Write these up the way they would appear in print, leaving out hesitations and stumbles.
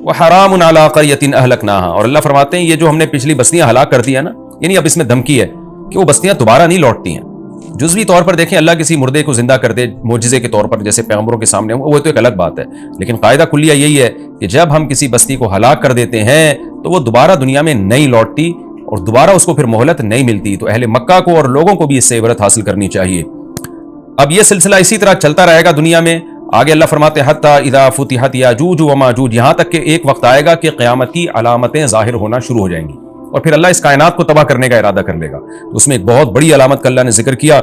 وحرام علی قریۃ اہلکناہا، اور اللہ فرماتے ہیں یہ جو ہم نے پچھلی بستیاں ہلاک کر دیا نا، یعنی اب اس میں دھمکی ہے کہ وہ بستیاں دوبارہ نہیں لوٹتی ہیں۔ جزوی طور پر دیکھیں، اللہ کسی مردے کو زندہ کر دے معجزے کے طور پر، جیسے پیغمبروں کے سامنے وہ تو ایک الگ بات ہے، لیکن قاعدہ کلیہ یہی ہے کہ جب ہم کسی بستی کو ہلاک کر دیتے ہیں تو وہ دوبارہ دنیا میں نہیں لوٹتی اور دوبارہ اس کو پھر مہلت نہیں ملتی۔ تو اہل مکہ کو اور لوگوں کو بھی اس سے عبرت حاصل کرنی چاہیے۔ اب یہ سلسلہ اسی طرح چلتا رہے گا دنیا میں۔ آگے اللہ فرماتے ہیں حتی اذا فتحت یاجوج و ماجوج، یہاں تک کہ ایک وقت آئے گا کہ قیامت کی علامتیں ظاہر ہونا شروع ہو جائیں گی اور پھر اللہ اس کائنات کو تباہ کرنے کا ارادہ کر لے گا۔ تو اس میں ایک بہت بڑی علامت کا اللہ نے ذکر کیا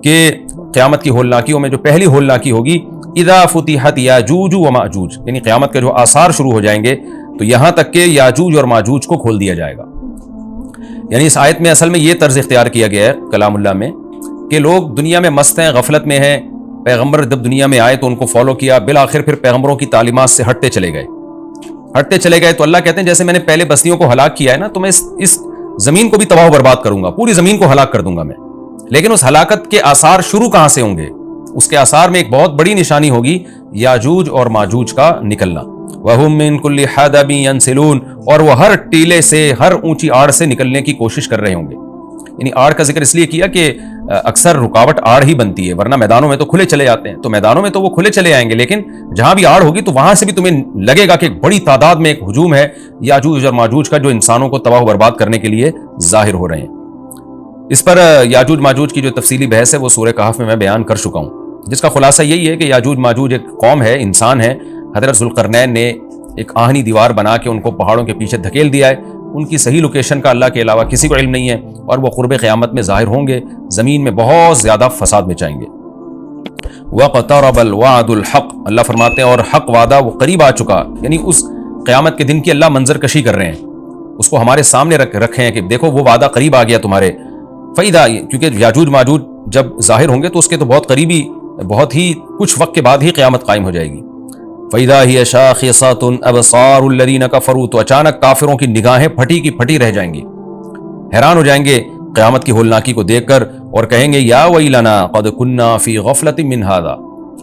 کہ قیامت کی ہولناکیوں میں جو پہلی ہولناکی ہوگی اذا فتحت یاجوج و ماجوج، یعنی قیامت کے جو آثار شروع ہو جائیں گے تو یہاں تک کہ یاجوج اور ماجوج کو کھول دیا جائے گا۔ یعنی اس آیت میں اصل میں یہ طرز اختیار کیا گیا ہے کلام اللہ میں کہ لوگ دنیا میں مست ہیں، غفلت میں ہیں، پیغمبر جب دنیا میں آئے تو ان کو فالو کیا، بالآخر پھر پیغمبروں کی تعلیمات سے ہٹتے چلے گئے تو اللہ کہتے ہیں جیسے میں نے پہلے بستیوں کو ہلاک کیا ہے نا، تو میں اس زمین کو بھی تباہ و برباد کروں گا، پوری زمین کو ہلاک کر دوں گا میں۔ لیکن اس ہلاکت کے آثار شروع کہاں سے ہوں گے؟ اس کے آثار میں ایک بہت بڑی نشانی ہوگی یاجوج اور ماجوج کا نکلنا۔ وَهُم مِّن كُلِّ حَدَبٍ يَنْسِلُونَ، اور وہ ہر ٹیلے سے، ہر اونچی آڑ سے نکلنے کی کوشش کر رہے ہوں گے۔ یعنی آڑ کا ذکر اس لیے کیا کہ اکثر رکاوٹ آڑ ہی بنتی ہے، ورنہ میدانوں میں تو کھلے چلے جاتے ہیں، تو میدانوں میں تو وہ کھلے چلے آئیں گے، لیکن جہاں بھی آڑ ہوگی تو وہاں سے بھی تمہیں لگے گا کہ ایک بڑی تعداد میں ایک ہجوم ہے یاجوج اور ماجوج کا، جو انسانوں کو تباہ و برباد کرنے کے لیے ظاہر ہو رہے ہیں۔ اس پر یاجوج ماجوج کی جو تفصیلی بحث ہے وہ سورہ کہف میں بیان کر چکا ہوں، جس کا خلاصہ یہی ہے کہ یاجوج ماجوج ایک قوم ہے، انسان ہے۔ حضرت ذوالقرنین نے ایک آہنی دیوار بنا کے ان کو پہاڑوں کے پیچھے دھکیل دیا ہے۔ ان کی صحیح لوکیشن کا اللہ کے علاوہ کسی کو علم نہیں ہے، اور وہ قرب قیامت میں ظاہر ہوں گے، زمین میں بہت زیادہ فساد مچائیں گے۔ وَاقْتَرَبَ الْوَعْدُ الْحَقُّ، اللہ فرماتے ہیں اور حق وعدہ وہ قریب آ چکا، یعنی اس قیامت کے دن کی اللہ منظر کشی کر رہے ہیں، اس کو ہمارے سامنے رکھے ہیں کہ دیکھو وہ وعدہ قریب آ گیا تمہارے۔ فَإِذَا، کیونکہ یاجوج ماجوج جب ظاہر ہوں گے تو اس کے تو بہت قریبی، بہت ہی کچھ وقت کے بعد ہی قیامت قائم ہو جائے گی۔ فَإِذَا هِيَ شَاخِصَةٌ أَبْصَارُ الَّذِينَ كَفَرُوا، تو اچانک کافروں کی نگاہیں پھٹی کی پھٹی رہ جائیں گی، حیران ہو جائیں گے قیامت کی ہولناکی کو دیکھ کر، اور کہیں گے یا ویلنا قد كنا فی غفلۃ من ھذا،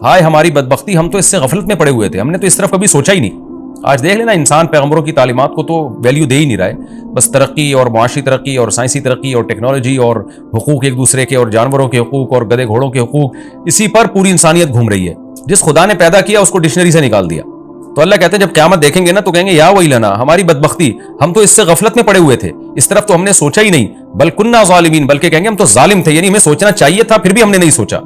ہائے ہماری بدبختی، ہم تو اس سے غفلت میں پڑے ہوئے تھے، ہم نے تو اس طرف کبھی سوچا ہی نہیں۔ آج دیکھ لینا انسان پیغمبروں کی تعلیمات کو تو ویلیو دے ہی نہیں رہا ہے، بس ترقی اور معاشی ترقی اور سائنسی ترقی اور ٹیکنالوجی اور حقوق ایک دوسرے کے اور جانوروں کے حقوق اور گدھے گھوڑوں کے حقوق، اسی پر پوری انسانیت گھوم رہی ہے۔ جس خدا نے پیدا کیا اس کو ڈکشنری سے نکال دیا۔ تو اللہ کہتے ہیں جب قیامت دیکھیں گے نا تو کہیں گے یا ویلنا، ہماری بدبختی، ہم تو اس سے غفلت میں پڑے ہوئے تھے، اس طرف تو ہم نے سوچا ہی نہیں، بل کننا ظالمین، بلکہ کہیں گے ہم تو ظالم تھے، یعنی ہمیں سوچنا چاہیے تھا پھر بھی ہم نے نہیں سوچا۔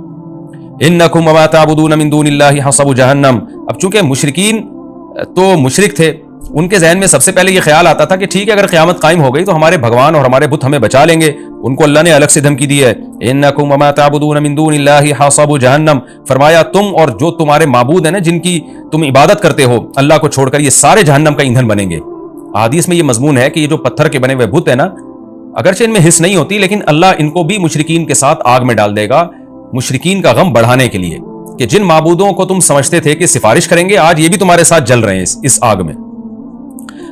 انکم وما تعبدون من دون اللہ حصب جہنم، اب چونکہ مشرکین تو مشرک تھے، ان کے ذہن میں سب سے پہلے یہ خیال آتا تھا کہ ٹھیک ہے اگر قیامت قائم ہو گئی تو ہمارے بھگوان اور ہمارے بت ہمیں بچا لیں گے، ان کو اللہ نے الگ سے دھمکی دی ہے، انکم وما تعبدون من دون اللہ حصب جہنم، فرمایا تم اور جو تمہارے معبود ہیں نا جن کی تم عبادت کرتے ہو اللہ کو چھوڑ کر، یہ سارے جہنم کا ایندھن بنیں گے۔ احادیث میں یہ مضمون ہے کہ یہ جو پتھر کے بنے ہوئے بت ہیں نا، اگرچہ ان میں حص نہیں ہوتی لیکن اللہ ان کو بھی مشرکین کے ساتھ آگ میں ڈال دے گا، مشرکین کا غم بڑھانے کے لیے کہ جن معبودوں کو تم سمجھتے تھے کہ سفارش کریں گے آج یہ بھی تمہارے ساتھ جل رہے ہیں اس آگ میں۔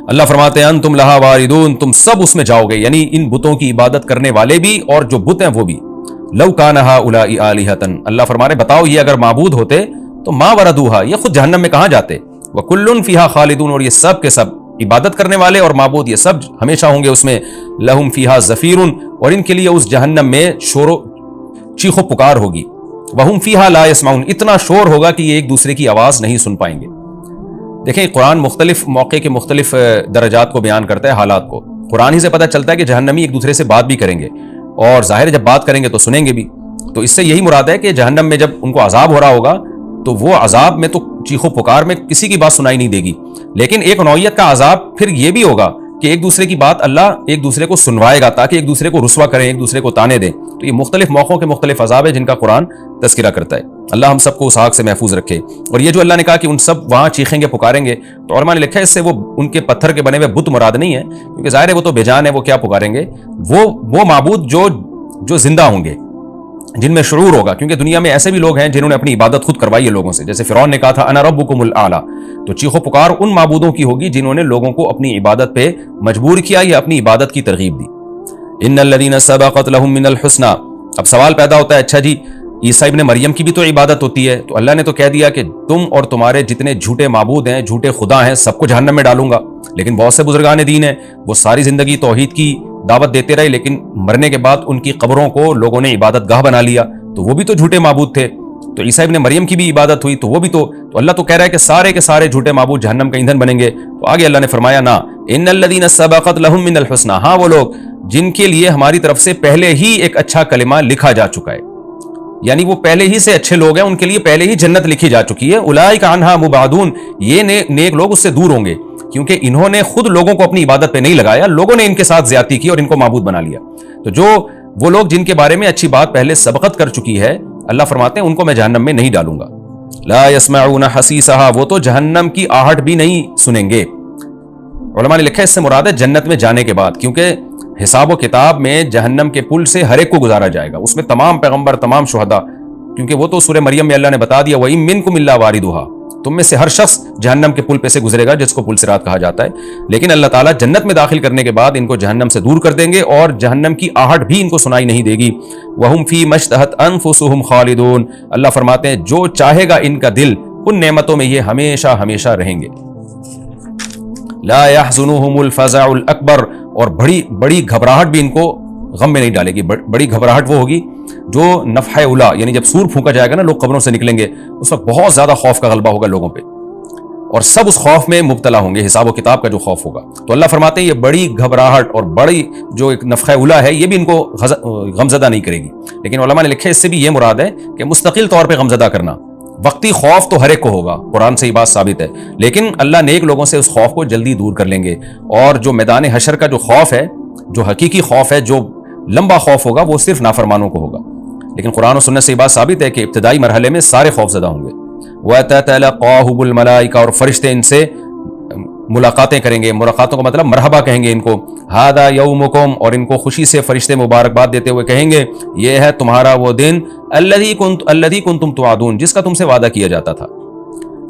اللہ فرماتے ہیں انتم لہا واردون، تم سب اس میں جاؤ گے، یعنی ان بتوں کی عبادت کرنے والے بھی اور جو بت ہیں وہ بھی۔ لو کان ہؤلاء آلہۃ، اللہ فرما رہے بتاؤ یہ اگر معبود ہوتے تو ما وردوہا، یہ خود جہنم میں کہاں جاتے، وکل فیہا خالدون، اور یہ سب کے سب عبادت کرنے والے اور معبود یہ سب ہمیشہ ہوں گے اس میں۔ لہم فیہا زفیر، اور ان کے لیے اس جہنم میں شور و چیخ و پکار ہوگی۔ وہم فیہا لا یسمعون، اتنا شور ہوگا کہ یہ ایک دوسرے کی آواز نہیں سن پائیں گے۔ دیکھیں قرآن مختلف موقع کے مختلف درجات کو بیان کرتا ہے، حالات کو، قرآن ہی سے پتہ چلتا ہے کہ جہنمی ایک دوسرے سے بات بھی کریں گے، اور ظاہر ہے جب بات کریں گے تو سنیں گے بھی، تو اس سے یہی مراد ہے کہ جہنم میں جب ان کو عذاب ہو رہا ہوگا تو وہ عذاب میں تو چیخ و پکار میں کسی کی بات سنائی نہیں دے گی، لیکن ایک نوعیت کا عذاب پھر یہ بھی ہوگا کہ ایک دوسرے کی بات اللہ ایک دوسرے کو سنوائے گا تاکہ ایک دوسرے کو رسوا کریں، ایک دوسرے کو تانے دیں۔ تو یہ مختلف موقعوں کے مختلف عذاب ہے جن کا قرآن تذکرہ کرتا ہے۔ اللہ ہم سب کو اس آگ سے محفوظ رکھے۔ اور یہ جو اللہ نے کہا کہ ان سب وہاں چیخیں گے پکاریں گے، تو علماء نے لکھا ہے اس سے وہ ان کے پتھر کے بنے ہوئے بت مراد نہیں ہے، کیونکہ ظاہر ہے وہ تو بے جان ہے، وہ کیا پکاریں گے، وہ معبود جو زندہ ہوں گے، جن میں شعور ہوگا، کیونکہ دنیا میں ایسے بھی لوگ ہیں جنہوں نے اپنی عبادت خود کروائی ہے لوگوں سے، جیسے فرعون نے کہا تھا انا ربکم الاعلی، تو چیخ و پکار ان معبودوں کی ہوگی جنہوں نے لوگوں کو اپنی عبادت پہ مجبور کیا یا اپنی عبادت کی ترغیب دی۔ ان الذین سبقت لهم من الحسنى، اب سوال پیدا ہوتا ہے اچھا جی عیسیٰ ابن مریم کی بھی تو عبادت ہوتی ہے، تو اللہ نے تو کہہ دیا کہ تم اور تمہارے جتنے جھوٹے معبود ہیں، جھوٹے خدا ہیں، سب کو جہنم میں ڈالوں گا۔ لیکن بہت سے بزرگان دین ہیں، وہ ساری زندگی توحید کی دعوت دیتے رہے، لیکن مرنے کے بعد ان کی قبروں کو لوگوں نے عبادت گاہ بنا لیا، تو وہ بھی تو جھوٹے معبود تھے۔ تو عیسیٰ ابن مریم کی بھی عبادت ہوئی، تو وہ بھی تو اللہ تو کہہ رہا ہے کہ سارے کے سارے جھوٹے معبود جہنم کا ایندھن بنیں گے۔ تو آگے اللہ نے فرمایا نا ان الذین سبقت لہم من الحسنی، ہاں وہ لوگ جن کے لیے ہماری طرف سے پہلے ہی ایک اچھا کلمہ لکھا جا چکا ہے، یعنی وہ پہلے ہی سے اچھے لوگ ہیں، ان کے لیے پہلے ہی جنت لکھی جا چکی ہے۔ اولئک عنہا مبعدون، یہ نیک لوگ اس سے دور ہوں گے، کیونکہ انہوں نے خود لوگوں کو اپنی عبادت پہ نہیں لگایا، لوگوں نے ان کے ساتھ زیادتی کی اور ان کو معبود بنا لیا۔ تو جو وہ لوگ جن کے بارے میں اچھی بات پہلے سبقت کر چکی ہے، اللہ فرماتے ہیں ان کو میں جہنم میں نہیں ڈالوں گا۔ لا يسمعون حسیسها، وہ تو جہنم کی آہٹ بھی نہیں سنیں گے۔ علماء نے لکھا ہے اس سے مراد ہے جنت میں جانے کے بعد، کیونکہ حساب و کتاب میں جہنم کے پل سے ہر ایک کو گزارا جائے گا، اس میں تمام پیغمبر، تمام شہداء، کیونکہ وہ تو سورہ مریم میں اللہ نے بتا دیا وَإِن مِّنكُمْ إِلَّا وَارِدُهَا، تم میں سے ہر شخص جہنم کے پل پہ سے گزرے گا، جس کو پل صراط کہا جاتا ہے۔ لیکن اللہ تعالیٰ جنت میں داخل کرنے کے بعد ان کو جہنم سے دور کر دیں گے اور جہنم کی آہٹ بھی ان کو سنائی نہیں دے گی۔ وَهُمْ فِي مَا اشْتَهَتْ أَنفُسُهُمْ خَالِدُونَ، اللہ فرماتے ہیں جو چاہے گا ان کا دل، ان نعمتوں میں یہ ہمیشہ ہمیشہ رہیں گے۔ لا يحزنهم الفزع الاکبر، اور بڑی گھبراہٹ بھی ان کو غم میں نہیں ڈالے گی۔ بڑی گھبراہٹ وہ ہوگی جو نفخہ اولا، یعنی جب سور پھونکا جائے گا نا، لوگ قبروں سے نکلیں گے، اس وقت بہت زیادہ خوف کا غلبہ ہوگا لوگوں پہ، اور سب اس خوف میں مبتلا ہوں گے، حساب و کتاب کا جو خوف ہوگا۔ تو اللہ فرماتے ہیں یہ بڑی گھبراہٹ اور بڑی جو ایک نفخہ اولا ہے، یہ بھی ان کو غمزدہ نہیں کرے گی۔ لیکن علماء نے لکھے اس سے بھی یہ مراد ہے کہ مستقل طور پہ غمزدہ کرنا، وقتی خوف تو ہر ایک کو ہوگا، قرآن سے یہ بات ثابت ہے، لیکن اللہ نیک لوگوں سے اس خوف کو جلدی دور کر لیں گے۔ اور جو میدان حشر کا جو خوف ہے، جو حقیقی خوف ہے، جو لمبا خوف ہوگا، وہ صرف نافرمانوں کو ہوگا۔ لیکن قرآن و سنت سے یہ بات ثابت ہے کہ ابتدائی مرحلے میں سارے خوف زدہ ہوں گے۔ وَتَتَلَقَّاهُ الْمَلَائِكَةُ، اور فرشتے ان سے ملاقاتیں کریں گے، ملاقاتوں کا مطلب مرحبا کہیں گے ان کو، هَذَا يَوْمُكُمْ، اور ان کو خوشی سے فرشتے مبارکباد دیتے ہوئے کہیں گے یہ ہے تمہارا وہ دن الَّذِي كُنْتُمْ تُوعَدُونَ، جس کا تم سے وعدہ کیا جاتا تھا۔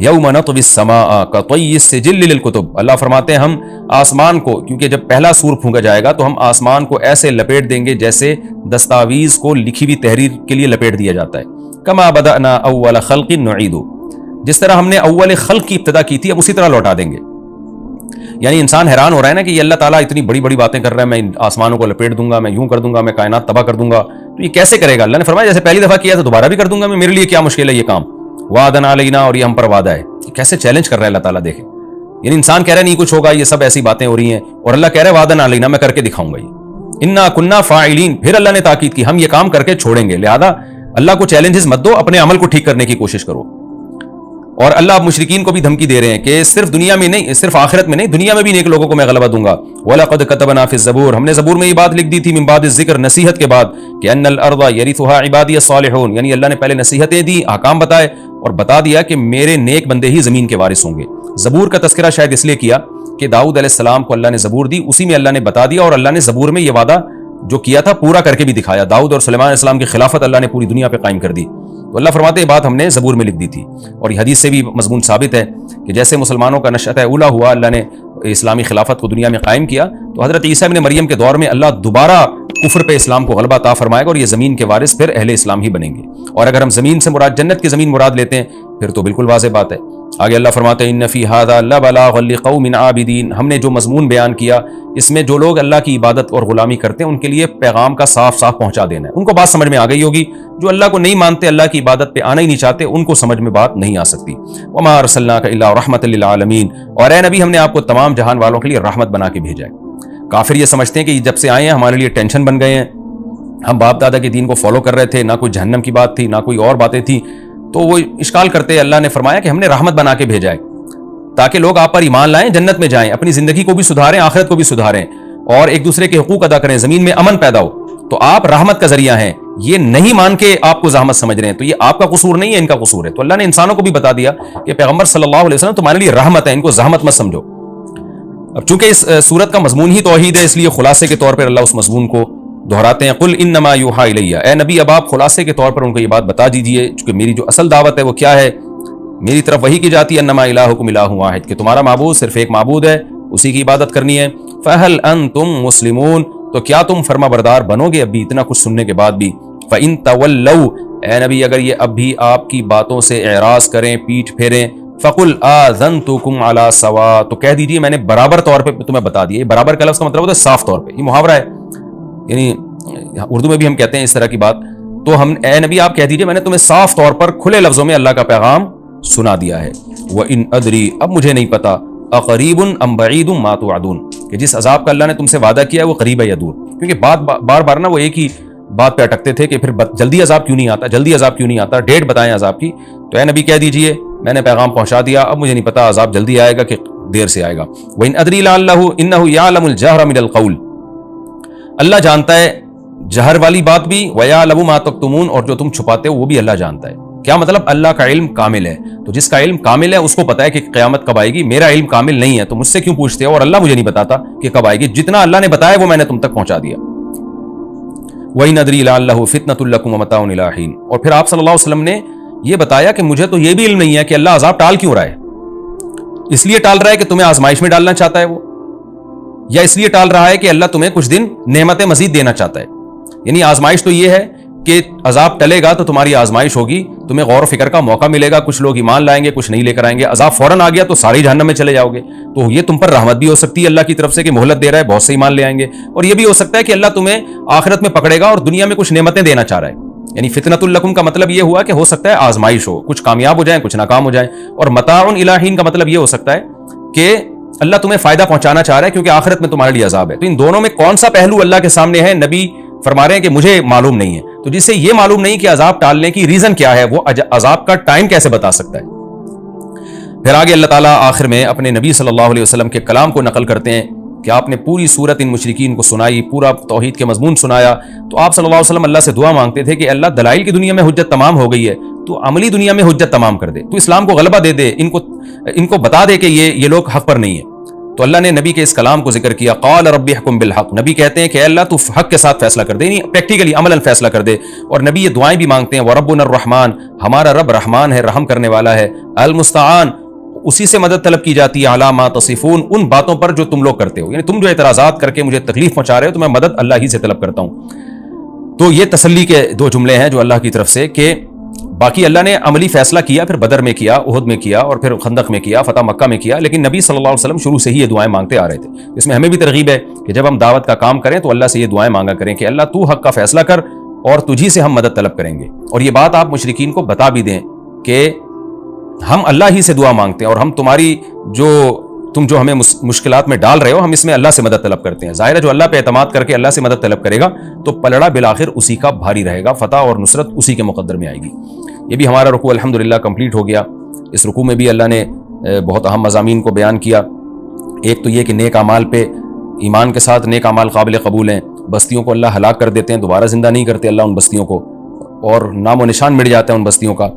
یوم نطوی السماء کطی السجل للکتب، اللہ فرماتے ہیں ہم آسمان کو، کیونکہ جب پہلا سور پھونکا جائے گا تو ہم آسمان کو ایسے لپیٹ دیں گے جیسے دستاویز کو لکھی ہوئی تحریر کے لیے لپیٹ دیا جاتا ہے۔ کما بدأنا اول خلق نعید، جس طرح ہم نے اول خلق کی ابتدا کی تھی اب اسی طرح لوٹا دیں گے۔ یعنی انسان حیران ہو رہا ہے نا کہ یہ اللہ تعالیٰ اتنی بڑی بڑی باتیں کر رہا ہے، میں آسمانوں کو لپیٹ دوں گا، میں یوں کر دوں گا، میں کائنات تباہ کر دوں گا، تو یہ کیسے کرے گا؟ اللہ نے فرمایا جیسے پہلی دفعہ کیا تھا دوبارہ بھی کر دوں گا میں، میرے لیے کیا مشکل ہے یہ کام، وعدن علینا، اور یہ ہم پر وعدہ ہے۔ کیسے چیلنج کر رہا ہے اللہ تعالیٰ، دیکھیں، یعنی انسان کہہ رہا ہے نہیں کچھ ہوگا، یہ سب ایسی باتیں ہو رہی ہیں، اور اللہ کہہ رہا ہے وعدن علینا، میں کر کے دکھاؤں گا یہ، انا کننا فاعلین، پھر اللہ نے تاکید کی ہم یہ کام کر کے چھوڑیں گے، لہذا اللہ کو چیلنجز مت دو، اپنے عمل کو ٹھیک کرنے کی کوشش کرو۔ اور اللہ اب مشرکین کو بھی دھمکی دے رہے ہیں کہ صرف دنیا میں نہیں، صرف آخرت میں نہیں، دنیا میں بھی نیک لوگوں کو میں غلبہ دوں گا۔ وَلَقَدْ كَتَبْنَا فِي الزَّبُورِ، ہم نے زبور میں یہ بات لکھ دی تھی، من بعد الذکر، نصیحت کے بعد، کہ ان الارض یرثها عبادی الصالحون، یعنی اللہ نے پہلے نصیحتیں دی، احکام بتائے اور بتا دیا کہ میرے نیک بندے ہی زمین کے وارث ہوں گے۔ زبور کا تذکرہ شاید اس لیے کیا کہ داؤد علیہ السلام کو اللہ نے زبور دی، اسی میں اللہ نے بتا دیا، اور اللہ نے زبور میں یہ وعدہ جو کیا تھا پورا کر کے بھی دکھایا۔ داؤد اور سلیمان علیہ السلام کی خلافت اللہ نے پوری دنیا پہ قائم کر دی، تو اللہ فرماتے ہیں یہ بات ہم نے زبور میں لکھ دی تھی۔ اور یہ حدیث سے بھی مضمون ثابت ہے کہ جیسے مسلمانوں کا نشأۃ اولا ہوا، اللہ نے اسلامی خلافت کو دنیا میں قائم کیا، تو حضرت عیسیٰ ابن مریم کے دور میں اللہ دوبارہ کفر پہ اسلام کو غلبہ عطا فرمائے گا، اور یہ زمین کے وارث پھر اہل اسلام ہی بنیں گے۔ اور اگر ہم زمین سے مراد جنت کی زمین مراد لیتے ہیں پھر تو بالکل واضح بات ہے۔ آگے اللہ فرماتے ہیں ان فی ھذا لبلاغا لقوم عابدین، ہم نے جو مضمون بیان کیا اس میں جو لوگ اللہ کی عبادت اور غلامی کرتے ہیں ان کے لیے پیغام کا صاف صاف پہنچا دینا ہے۔ ان کو بات سمجھ میں آ گئی ہوگی، جو اللہ کو نہیں مانتے، اللہ کی عبادت پہ آنا ہی نہیں چاہتے، ان کو سمجھ میں بات نہیں آ سکتی۔ وما ارسلناک الا رحمۃ للعالمین، اور اے نبی ہم نے آپ کو تمام جہان والوں کے لیے رحمت بنا کے بھیجا ہے۔ کافر یہ سمجھتے ہیں کہ جب سے آئے ہیں ہمارے لیے ٹینشن بن گئے ہیں، ہم باپ دادا کے دین کو فالو کر رہے تھے، نہ کوئی جہنم کی بات تھی نہ کوئی اور باتیں تھیں، تو وہ اشکال کرتے، اللہ نے فرمایا کہ ہم نے رحمت بنا کے بھیجا ہے تاکہ لوگ آپ پر ایمان لائیں، جنت میں جائیں، اپنی زندگی کو بھی سدھاریں، آخرت کو بھی سدھاریں، اور ایک دوسرے کے حقوق ادا کریں، زمین میں امن پیدا ہو۔ تو آپ رحمت کا ذریعہ ہیں، یہ نہیں مان کے آپ کو زحمت سمجھ رہے ہیں، تو یہ آپ کا قصور نہیں ہے، ان کا قصور ہے۔ تو اللہ نے انسانوں کو بھی بتا دیا کہ پیغمبر صلی اللہ علیہ وسلم تمہارے لیے رحمت ہے، ان کو زحمت مت سمجھو۔ اب چونکہ اس صورت کا مضمون ہی توحید ہے، اس لیے خلاصے کے طور پر اللہ اس مضمون کو دہراتے ہیں۔ قل انما یوحی الی، اے نبی اب آپ خلاصے کے طور پر ان کو یہ بات بتا دیجئے، چونکہ میری جو اصل دعوت ہے وہ کیا ہے، میری طرف وہی کی جاتی ہے، انما الہکم الہ واحد، کہ تمہارا معبود صرف ایک معبود ہے، اسی کی عبادت کرنی ہے۔ فہل انتم مسلمون، تو کیا تم فرما بردار بنو گے اب بھی اتنا کچھ سننے کے بعد بھی؟ فَإِن تَوَلَّوْا، اے نبی اگر یہ اب بھی آپ کی باتوں سے اعراض کریں، پیٹھ پھیریں، فقل آذنتکم علی سوا، تو کہہ دیجیے میں نے برابر طور پہ تمہیں بتا دیا. یہ برابر کا لفظ کا مطلب ہوتا ہے صاف طور پہ، یہ محاورہ ہے، یعنی اردو میں بھی ہم کہتے ہیں اس طرح کی بات. تو ہم اے نبی آپ کہہ دیجیے میں نے تمہیں صاف طور پر کھلے لفظوں میں اللہ کا پیغام سنا دیا ہے. وَإِنْ أَدْرِي، اب مجھے نہیں پتا، اقریب ام بعید ما توعدون، کہ جس عذاب کا اللہ نے تم سے وعدہ کیا ہے وہ قریب ہے یا دور. کیونکہ بار بار نا وہ ایک ہی بات پہ اٹکتے تھے کہ پھر جلدی عذاب کیوں نہیں آتا، جلدی عذاب کیوں نہیں آتا، ڈیٹ بتائیں عذاب کی. تو اے نبی کہہ دیجئے میں نے پیغام پہنچا دیا، اب مجھے نہیں پتا عذاب جلدی آئے گا کہ دیر سے آئے گا. وَإِنْ أَدْرِي لَعَلَّهُ إِنَّهُ يَعْلَمُ الْجَهْرَ مِنَ الْقَوْلِ، اللہ جانتا ہے جہر والی بات بھی، وَيَعْلَمُ مَا تَكْتُمُونَ، اور جو تم چھپاتے ہو وہ بھی اللہ جانتا ہے. کیا مطلب؟ اللہ کا علم کامل ہے، تو جس کا علم کامل ہے اس کو پتا ہے کہ قیامت کب آئے گی. میرا علم کامل نہیں ہے تو مجھ سے کیوں پوچھتے ہو، اور اللہ مجھے نہیں بتاتا کہ کب آئے گی. جتنا اللہ نے بتایا وہ میں نے تم تک پہنچا دیا. وَإِنْ أَدْرِي لَعَلَّهُ فِتْنَةٌ لَكُمْ وَمَتَاعٌ إِلَىٰ حِينٍ، اور پھر آپ صلی اللہ علیہ وسلم نے یہ بتایا کہ مجھے تو یہ بھی علم نہیں ہے کہ اللہ عذاب ٹال کیوں رہا ہے. اس لیے ٹال رہا ہے کہ تمہیں آزمائش میں ڈالنا چاہتا ہے وہ، یا اس لیے ٹال رہا ہے کہ اللہ تمہیں کچھ دن نعمتیں مزید دینا چاہتا ہے. یعنی آزمائش تو یہ ہے کہ عذاب ٹلے گا تو تمہاری آزمائش ہوگی، تمہیں غور و فکر کا موقع ملے گا، کچھ لوگ ایمان لائیں گے، کچھ نہیں لے کر آئیں گے. عذاب فوراً آ گیا تو ساری جہنم میں چلے جاؤ گے. تو یہ تم پر رحمت بھی ہو سکتی ہے اللہ کی طرف سے کہ مہلت دے رہا ہے، بہت سے ایمان لے آئیں گے. اور یہ بھی ہو سکتا ہے کہ اللہ تمہیں آخرت میں پکڑے گا اور دنیا میں کچھ نعمتیں دینا چاہ رہا ہے. یعنی فتنۃ لکم کا مطلب یہ ہوا کہ ہو سکتا ہے آزمائش ہو، کچھ کامیاب ہو جائیں، کچھ ناکام ہو جائیں. اور متاع الی حین کا مطلب یہ ہو سکتا ہے کہ اللہ تمہیں فائدہ پہنچانا چاہ رہا ہے کیونکہ آخرت میں تمہارے لیے عذاب ہے. تو ان دونوں میں کون سا پہلو اللہ کے سامنے ہے؟ نبی فرما رہے ہیں کہ مجھے معلوم نہیں ہے. تو جس سے یہ معلوم نہیں کہ عذاب ٹالنے کی ریزن کیا ہے، وہ عذاب کا ٹائم کیسے بتا سکتا ہے. پھر آگے اللہ تعالیٰ آخر میں اپنے نبی صلی اللہ علیہ وسلم کے کلام کو نقل کرتے ہیں کہ آپ نے پوری صورت ان مشرکین کو سنائی، پورا توحید کے مضمون سنایا. تو آپ صلی اللہ علیہ وسلم اللہ سے دعا مانگتے تھے کہ اللہ دلائل کی دنیا میں حجت تمام ہو گئی ہے، تو عملی دنیا میں حجت تمام کر دے، تو اسلام کو غلبہ دے دے، ان کو بتا دے کہ یہ لوگ حق پر نہیں ہیں. تو اللہ نے نبی کے اس کلام کو ذکر کیا. قال رب احکم بالحق، نبی کہتے ہیں کہ اے اللہ تو حق کے ساتھ فیصلہ کر دے، یعنی پریکٹیکلی عملاً فیصلہ کر دے. اور نبی یہ دعائیں بھی مانگتے ہیں وربنا الرحمن، ہمارا رب رحمان ہے، رحم کرنے والا ہے. المستعان، اسی سے مدد طلب کی جاتی ہے. علی ما تصفون، ان باتوں پر جو تم لوگ کرتے ہو، یعنی تم جو اعتراضات کر کے مجھے تکلیف پہنچا رہے ہو تو میں مدد اللہ ہی سے طلب کرتا ہوں. تو یہ تسلی کے دو جملے ہیں جو اللہ کی طرف سے، کہ باقی اللہ نے عملی فیصلہ کیا، پھر بدر میں کیا، احد میں کیا، اور پھر خندق میں کیا، فتح مکہ میں کیا. لیکن نبی صلی اللہ علیہ وسلم شروع سے ہی یہ دعائیں مانگتے آ رہے تھے. اس میں ہمیں بھی ترغیب ہے کہ جب ہم دعوت کا کام کریں تو اللہ سے یہ دعائیں مانگا کریں کہ اللہ تو حق کا فیصلہ کر اور تجھی سے ہم مدد طلب کریں گے. اور یہ بات آپ مشرکین کو بتا بھی دیں کہ ہم اللہ ہی سے دعا مانگتے ہیں، اور ہم تم جو ہمیں مشکلات میں ڈال رہے ہو، ہم اس میں اللہ سے مدد طلب کرتے ہیں. ظاہر ہے جو اللہ پہ اعتماد کر کے اللہ سے مدد طلب کرے گا تو پلڑا بالآخر اسی کا بھاری رہے گا، فتح اور نصرت اسی کے مقدر میں آئے گی. یہ بھی ہمارا رکوع الحمدللہ کمپلیٹ ہو گیا. اس رکوع میں بھی اللہ نے بہت اہم مضامین کو بیان کیا. ایک تو یہ کہ نیک اعمال پہ ایمان کے ساتھ نیک اعمال قابل قبول ہیں. بستیوں کو اللہ ہلاک کر دیتے ہیں، دوبارہ زندہ نہیں کرتے اللہ ان بستیوں کو، اور نام و نشان مٹ جاتا ہے ان بستیوں کا.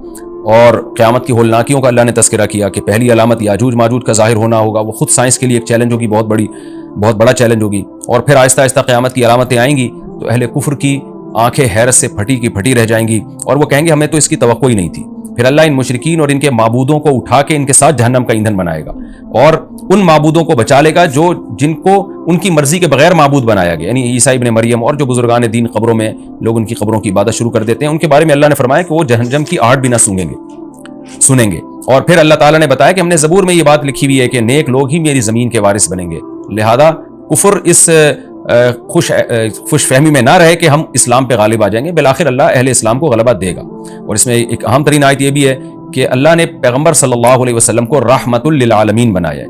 اور قیامت کی ہولناکیوں کا اللہ نے تذکرہ کیا کہ پہلی علامت یاجوج ماجوج کا ظاہر ہونا ہوگا. وہ خود سائنس کے لیے ایک چیلنج ہوگی، بہت بڑا چیلنج ہوگی. اور پھر آہستہ آہستہ قیامت کی علامتیں آئیں گی تو اہل کفر کی آنکھیں حیرت سے پھٹی کی پھٹی رہ جائیں گی، اور وہ کہیں گے ہمیں تو اس کی توقع ہی نہیں تھی. پھر اللہ ان مشرکین اور ان کے معبودوں کو اٹھا کے ان کے ساتھ جہنم کا ایندھن بنائے گا، اور ان معبودوں کو بچا لے گا جن کو ان کی مرضی کے بغیر معبود بنایا گیا، یعنی عیسیٰ ابن مریم اور جو بزرگان دین قبروں میں لوگ ان کی قبروں کی عبادت شروع کر دیتے ہیں. ان کے بارے میں اللہ نے فرمایا کہ وہ جہنم کی آہٹ بھی نہ سنیں گے. اور پھر اللہ تعالیٰ نے بتایا کہ ہم نے زبور میں یہ بات لکھی ہوئی ہے کہ نیک لوگ ہی میری زمین کے وارث بنیں گے. لہذا کفر اس خوش فہمی میں نہ رہے کہ ہم اسلام پہ غالب آ جائیں گے، بالآخر اللہ اہل اسلام کو غلبہ دے گا. اور اس میں ایک اہم ترین آیت یہ بھی ہے کہ اللہ نے پیغمبر صلی اللہ علیہ وسلم کو رحمت للعالمین بنایا ہے.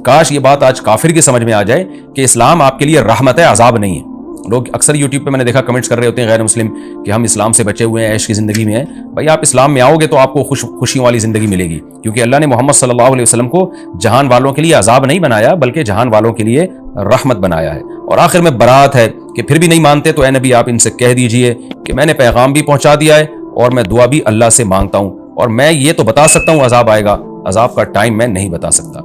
کاش یہ بات آج کافر کی سمجھ میں آ جائے کہ اسلام آپ کے لیے رحمت ہے، عذاب نہیں ہے. لوگ اکثر یوٹیوب پہ میں نے دیکھا کمنٹس کر رہے ہوتے ہیں غیر مسلم کہ ہم اسلام سے بچے ہوئے ہیں، عیش کی زندگی میں ہیں. بھائی آپ اسلام میں آؤ گے تو آپ کو خوشیوں والی زندگی ملے گی، کیونکہ اللہ نے محمد صلی اللہ علیہ وسلم کو جہان والوں کے لیے عذاب نہیں بنایا بلکہ جہان والوں کے لیے رحمت بنایا ہے. اور آخر میں برات ہے کہ پھر بھی نہیں مانتے تو اے نبی آپ ان سے کہہ دیجئے کہ میں نے پیغام بھی پہنچا دیا ہے اور میں دعا بھی اللہ سے مانگتا ہوں، اور میں یہ تو بتا سکتا ہوں عذاب آئے گا، عذاب کا ٹائم میں نہیں بتا سکتا.